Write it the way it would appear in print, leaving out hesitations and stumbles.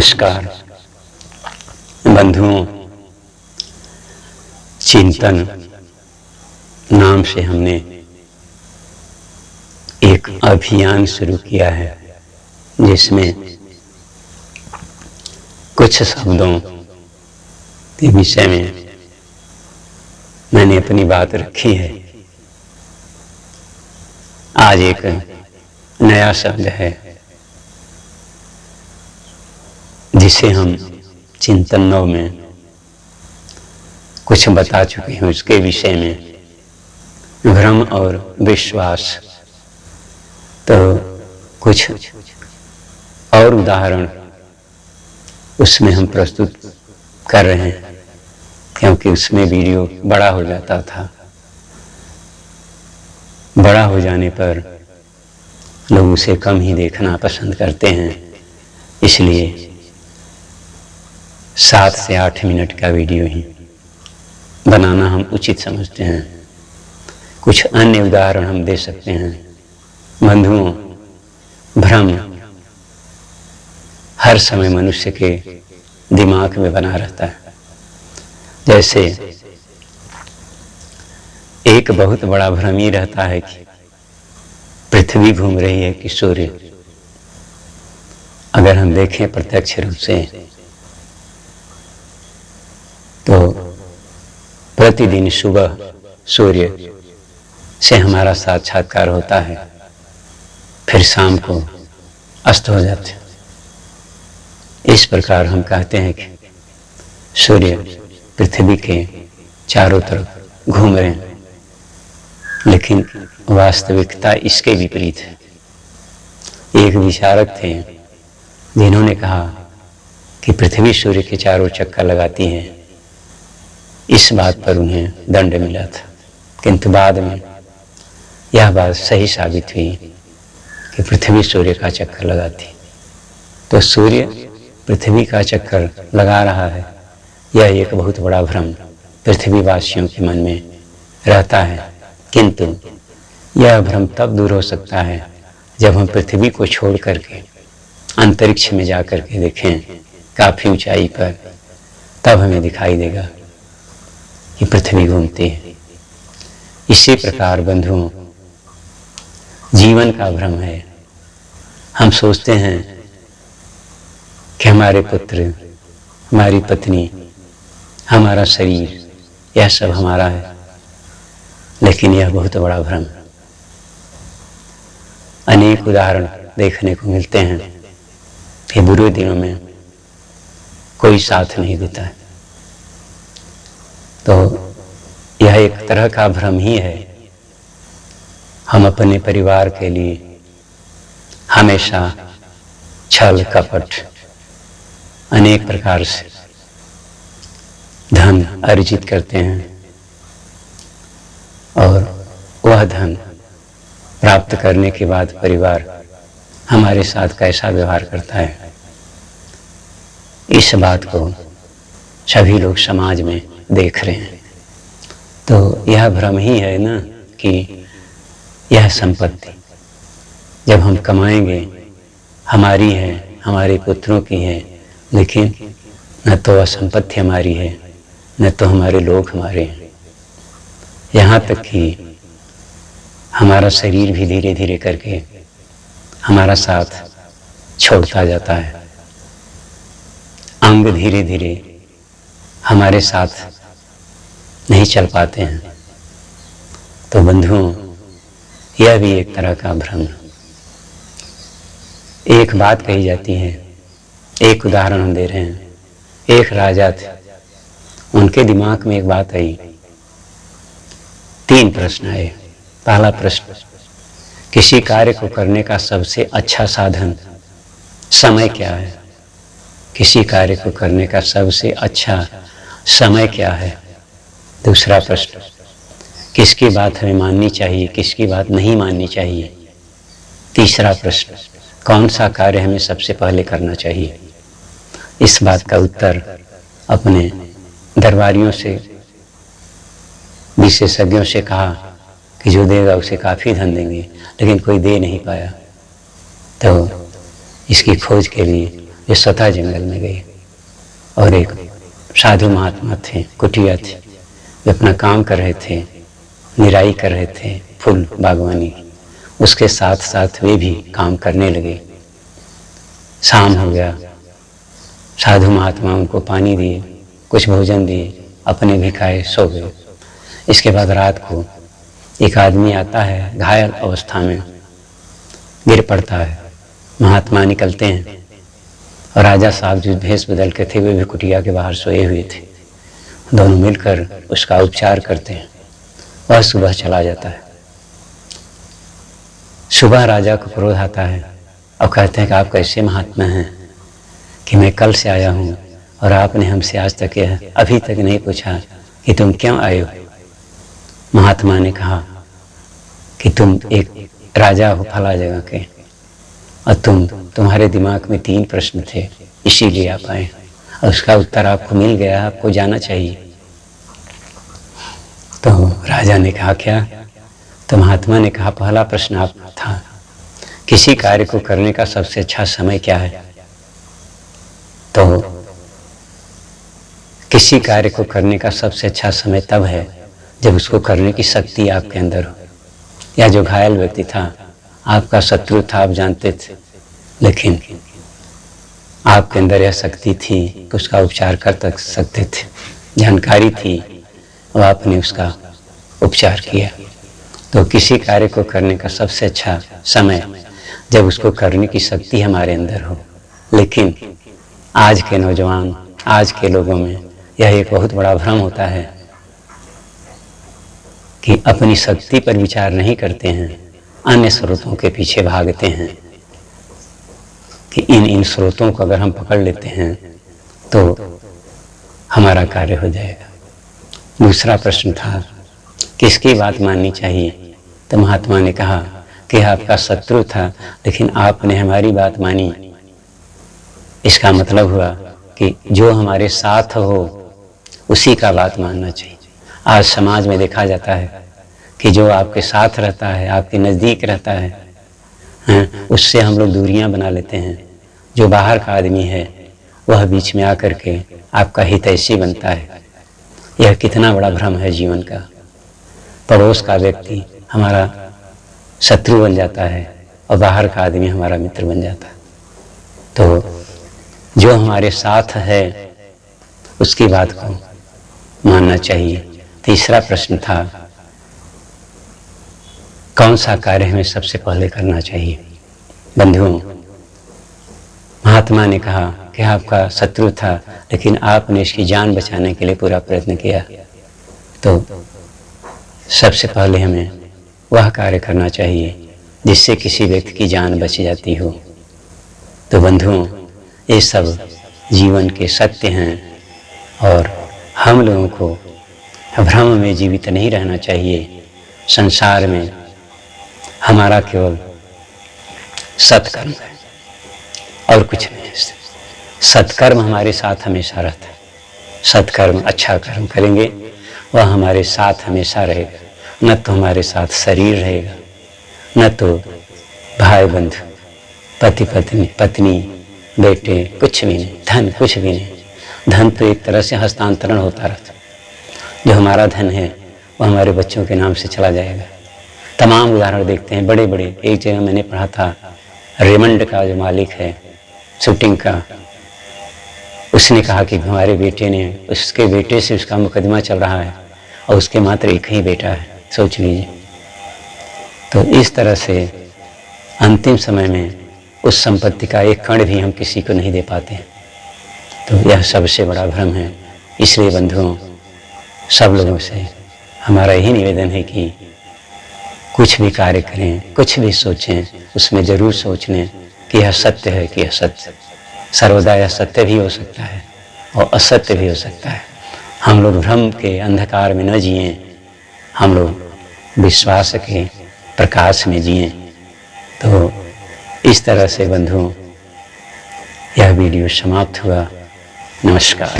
नमस्कार बंधुओं, चिंतन नाम से हमने एक अभियान शुरू किया है जिसमें कुछ शब्दों के विषय में मैंने अपनी बात रखी है। आज एक नया शब्द है जिसे हम चिंतन 9 में कुछ बता चुके हैं। उसके विषय में भ्रम और विश्वास, तो कुछ और उदाहरण उसमें हम प्रस्तुत कर रहे हैं, क्योंकि उसमें वीडियो बड़ा हो जाता था। बड़ा हो जाने पर लोग उसे कम ही देखना पसंद करते हैं, इसलिए 7 से 8 मिनट का वीडियो ही बनाना हम उचित समझते हैं। कुछ अन्य उदाहरण हम दे सकते हैं। बंधुओं, भ्रम हर समय मनुष्य के दिमाग में बना रहता है। जैसे एक बहुत बड़ा भ्रम ही रहता है कि पृथ्वी घूम रही है कि सूर्य। अगर हम देखें प्रत्यक्ष रूप से तो प्रतिदिन सुबह सूर्य से हमारा साक्षात्कार होता है, फिर शाम को अस्त हो जाते हैं। इस प्रकार हम कहते हैं कि सूर्य पृथ्वी के चारों तरफ घूम रहे हैं, लेकिन वास्तविकता इसके विपरीत है। एक विचारक थे जिन्होंने कहा कि पृथ्वी सूर्य के चारों चक्कर लगाती है। इस बात पर उन्हें दंड मिला था, किंतु बाद में यह बात सही साबित हुई कि पृथ्वी सूर्य का चक्कर लगाती। तो सूर्य पृथ्वी का चक्कर लगा रहा है, यह एक बहुत बड़ा भ्रम पृथ्वीवासियों के मन में रहता है। किंतु यह भ्रम तब दूर हो सकता है जब हम पृथ्वी को छोड़ करके अंतरिक्ष में जा करके देखें काफी ऊंचाई पर, तब हमें दिखाई देगा कि पृथ्वी घूमती है। इसी प्रकार बंधुओं, जीवन का भ्रम है। हम सोचते हैं कि हमारे पुत्र, हमारी पत्नी, हमारा शरीर, यह सब हमारा है, लेकिन यह बहुत बड़ा भ्रम। अनेक उदाहरण देखने को मिलते हैं कि बुरे दिनों में कोई साथ नहीं देता है, तो यह एक तरह का भ्रम ही है। हम अपने परिवार के लिए हमेशा छल कपट अनेक प्रकार से धन अर्जित करते हैं, और वह धन प्राप्त करने के बाद परिवार हमारे साथ कैसा व्यवहार करता है, इस बात को सभी लोग समाज में देख रहे हैं। तो यह भ्रम ही है ना कि यह संपत्ति जब हम कमाएंगे हमारी है, हमारे पुत्रों की है, लेकिन न तो वह संपत्ति हमारी है, न तो हमारे लोग हमारे हैं। यहाँ तक कि हमारा शरीर भी धीरे धीरे करके हमारा साथ छोड़ता जाता है। अंग धीरे धीरे हमारे साथ नहीं चल पाते हैं। तो बंधुओं, यह भी एक तरह का भ्रम है। एक बात कही जाती है, एक उदाहरण हम दे रहे हैं। एक राजा थे, उनके दिमाग में एक बात आई। 3 प्रश्न आए। पहला प्रश्न, किसी कार्य को करने का सबसे अच्छा साधन समय क्या है? किसी कार्य को करने का सबसे अच्छा समय क्या है? दूसरा प्रश्न, किसकी बात हमें माननी चाहिए, किसकी बात नहीं माननी चाहिए? तीसरा प्रश्न, कौन सा कार्य हमें सबसे पहले करना चाहिए? इस बात का उत्तर अपने दरबारियों से, विशेषज्ञों से कहा कि जो देगा उसे काफ़ी धन देंगे, लेकिन कोई दे नहीं पाया। तो इसकी खोज के लिए वे स्वतः जंगल में गए और एक साधु महात्मा थे, कुटिया थे, वे अपना काम कर रहे थे, निराई कर रहे थे, फूल बागवानी, उसके साथ साथ वे भी काम करने लगे। शाम हो गया, साधु महात्मा उनको पानी दिए, कुछ भोजन दिए, अपने भी खाए, सो गए। इसके बाद रात को एक आदमी आता है, घायल अवस्था में गिर पड़ता है। महात्मा निकलते हैं और राजा साहब जो भेष बदल के थे वे भी कुटिया के बाहर सोए हुए थे। दोनों मिलकर उसका उपचार करते हैं। वह सुबह चला जाता है। सुबह राजा को क्रोध आता है और कहते हैं कि आप कैसे महात्मा हैं कि मैं कल से आया हूँ और आपने हमसे आज तक अभी तक नहीं पूछा कि तुम क्यों आए हो। महात्मा ने कहा कि तुम एक राजा हो फला जगह के और तुम्हारे दिमाग में 3 प्रश्न थे, इसीलिए आप आए और उसका उत्तर आपको मिल गया, आपको जाना चाहिए। तो राजा ने कहा क्या? तो महात्मा ने कहा पहला प्रश्न आपका था, किसी कार्य को करने का सबसे अच्छा समय क्या है? तो किसी कार्य को करने का सबसे अच्छा समय तब है जब उसको करने की शक्ति आपके अंदर हो। या जो घायल व्यक्ति था, आपका शत्रु था, आप जानते थे, लेकिन आपके अंदर यह शक्ति थी कि उसका उपचार कर सकते थे, जानकारी थी और आपने उसका उपचार किया। तो किसी कार्य को करने का सबसे अच्छा समय जब उसको करने की शक्ति हमारे अंदर हो। लेकिन आज के नौजवान, आज के लोगों में यह एक बहुत बड़ा भ्रम होता है कि अपनी शक्ति पर विचार नहीं करते हैं, अन्य स्रोतों के पीछे भागते हैं कि इन स्रोतों को अगर हम पकड़ लेते हैं तो हमारा कार्य हो जाएगा। दूसरा प्रश्न था किसकी बात माननी चाहिए? तो महात्मा ने कहा कि आपका शत्रु था लेकिन आपने हमारी बात मानी। इसका मतलब हुआ कि जो हमारे साथ हो उसी का बात मानना चाहिए। आज समाज में देखा जाता है कि जो आपके साथ रहता है, आपके नज़दीक रहता है, उससे हम लोग दूरियां बना लेते हैं। जो बाहर का आदमी है वह बीच में आकर के आपका हितैषी बनता है। यह कितना बड़ा भ्रम है जीवन का। पड़ोस का व्यक्ति हमारा शत्रु बन जाता है और बाहर का आदमी हमारा मित्र बन जाता है। तो जो हमारे साथ है उसकी बात को मानना चाहिए। तीसरा प्रश्न था कौन सा कार्य हमें सबसे पहले करना चाहिए? बंधुओं, महात्मा ने कहा कि आपका शत्रु था लेकिन आपने इसकी जान बचाने के लिए पूरा प्रयत्न किया। तो सबसे पहले हमें वह कार्य करना चाहिए जिससे किसी व्यक्ति की जान बच जाती हो। तो बंधुओं, ये सब जीवन के सत्य हैं और हम लोगों को भ्रम में जीवित नहीं रहना चाहिए। संसार में हमारा केवल सत्कर्म है और कुछ नहीं। सत्कर्म हमारे साथ हमेशा रहता है। सत्कर्म, अच्छा कर्म करेंगे वह हमारे साथ हमेशा रहेगा। न तो हमारे साथ शरीर रहेगा, न तो भाई बंधु, पति पत्नी, बेटे, कुछ भी नहीं, धन कुछ भी नहीं। धन तो एक तरह से हस्तांतरण होता रहता। जो हमारा धन है वह हमारे बच्चों के नाम से चला जाएगा। तमाम उदाहरण देखते हैं बड़े बड़े। एक जगह मैंने पढ़ा था, रेमंड का जो मालिक है शूटिंग का, उसने कहा कि हमारे बेटे ने, उसके बेटे से उसका मुकदमा चल रहा है और उसके मात्र एक ही बेटा है। सोच लीजिए। तो इस तरह से अंतिम समय में उस संपत्ति का एक कण भी हम किसी को नहीं दे पाते। तो यह सबसे बड़ा भ्रम है। इसलिए बंधुओं, सब लोगों से हमारा यही निवेदन है कि कुछ भी कार्य करें, कुछ भी सोचें, उसमें जरूर सोच लें कि यह सत्य है कि असत्य। सर्वदा यह सत्य भी हो सकता है और असत्य भी हो सकता है। हम लोग भ्रम के अंधकार में न जिएं, हम लोग विश्वास के प्रकाश में जिएं। तो इस तरह से बंधुओं, यह वीडियो समाप्त हुआ। नमस्कार।